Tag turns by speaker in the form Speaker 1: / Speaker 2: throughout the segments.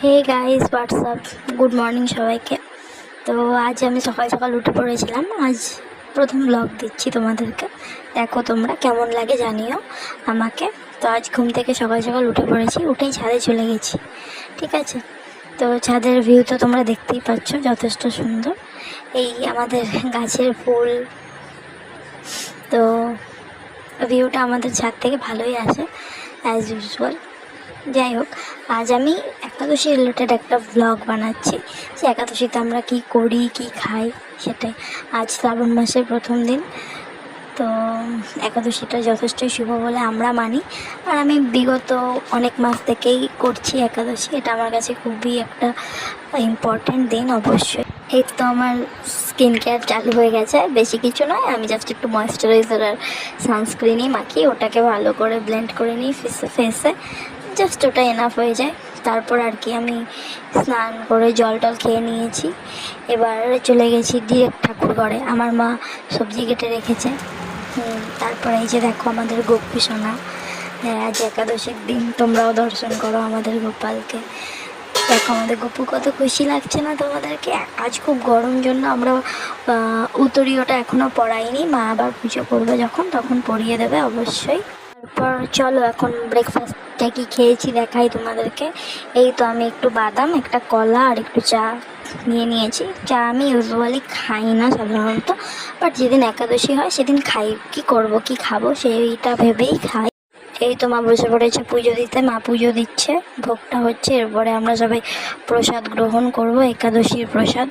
Speaker 1: হে guys WhatsApp, good morning সবাইকে। তো আজ আমি সকাল সকাল উঠে পড়েছিলাম। আজ প্রথম ব্লগ দিচ্ছি তোমাদেরকে, দেখো তোমরা কেমন লাগে জানিও আমাকে। তো আজ ঘুম থেকে সকাল সকাল উঠে পড়েছি, উঠেই ছাদে চলে গেছি, ঠিক আছে। তো ছাদের ভিউ তো তোমরা দেখতেই পাচ্ছ, যথেষ্ট সুন্দর। এই আমাদের গাছের ফুল, তো ভিউটা আমাদের ছাদ থেকে ভালোই আসে অ্যাজ ইউজুয়াল। যাই হোক, আজ আমি একাদশী রিলেটেড একটা ব্লগ বানাচ্ছি, যে একাদশীতে আমরা কি করি কি খাই সেটাই। আজ শ্রাবণ মাসের প্রথম দিন, তো একাদশীটা যথেষ্টই শুভ বলে আমরা মানি। আর আমি বিগত অনেক মাস থেকেই করছি একাদশী, এটা আমার কাছে খুবই একটা ইম্পর্ট্যান্ট দিন অবশ্যই। এই তো আমার স্কিন কেয়ার চালু হয়ে গেছে, বেশি কিছু নয়, আমি জাস্ট একটু ময়েশ্চারাইজার আর সানস্ক্রিনই মাখি, ওটাকে ভালো করে ব্লেন্ড করে নিই ফেসে, জাস্ট ওটা এনাফ হয়ে যায়। তারপর আর কি আমি স্নান করে জল টল খেয়ে নিয়েছি। এবার চলে গেছি ডিরেক্ট ঠাকুর ঘরে, আমার মা সবজি কেটে রেখেছে। তারপরে এই যে দেখো আমাদের গোপী সোনা, আজ একাদশীর দিন, তোমরাও দর্শন করো আমাদের গোপালকে। দেখো আমাদের গপু কত খুশি লাগছে না তোমাদেরকে। আজ খুব গরম জন্য আমরা উত্তরীয়টা এখনও পড়াইনি, মা আবার পুজো করবে যখন তখন পরিয়ে দেবে অবশ্যই। তারপর চলো এখন ব্রেকফাস্টটা কি খেয়েছি দেখাই তোমাদেরকে। এই তো আমি একটু বাদাম, একটা কলা আর একটু চা নিয়ে নিয়েছি। চা আমি ইউজুয়ালি খাই না সাধারণত, বাট যেদিন একাদশী হয় সেদিন খাই, কি করব কি খাবো সেইটা ভেবেই খাই। এই তো মা বসে পড়েছে পুজো দিতে, মা পুজো দিচ্ছে, ভোগটা হচ্ছে, এরপরে আমরা সবাই প্রসাদ গ্রহণ করব, একাদশীর প্রসাদ।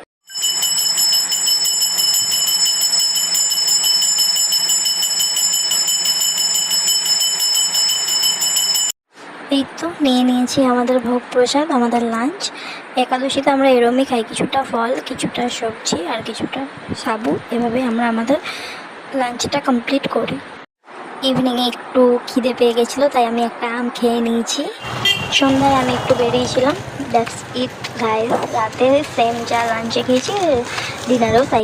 Speaker 1: এই তো নিয়ে নিয়েছি আমাদের ভোগ প্রসাদ, আমাদের লাঞ্চ। একাদশীতে আমরা এরমই খাই, কিছুটা ফল, কিছুটা সবজি আর কিছুটা সাবু, এভাবে আমরা আমাদের লাঞ্চটা কমপ্লিট করি। ইভিনিংয়ে একটু খিদে পেয়ে গেছিলো, তাই আমি একটা আম খেয়ে নিয়েছি। সন্ধ্যায় আমি একটু বেরিয়েছিলাম, দ্যাটস ইট গাইস। রাতে সেম যা লাঞ্চে খেয়েছি, ডিনারেও তাই।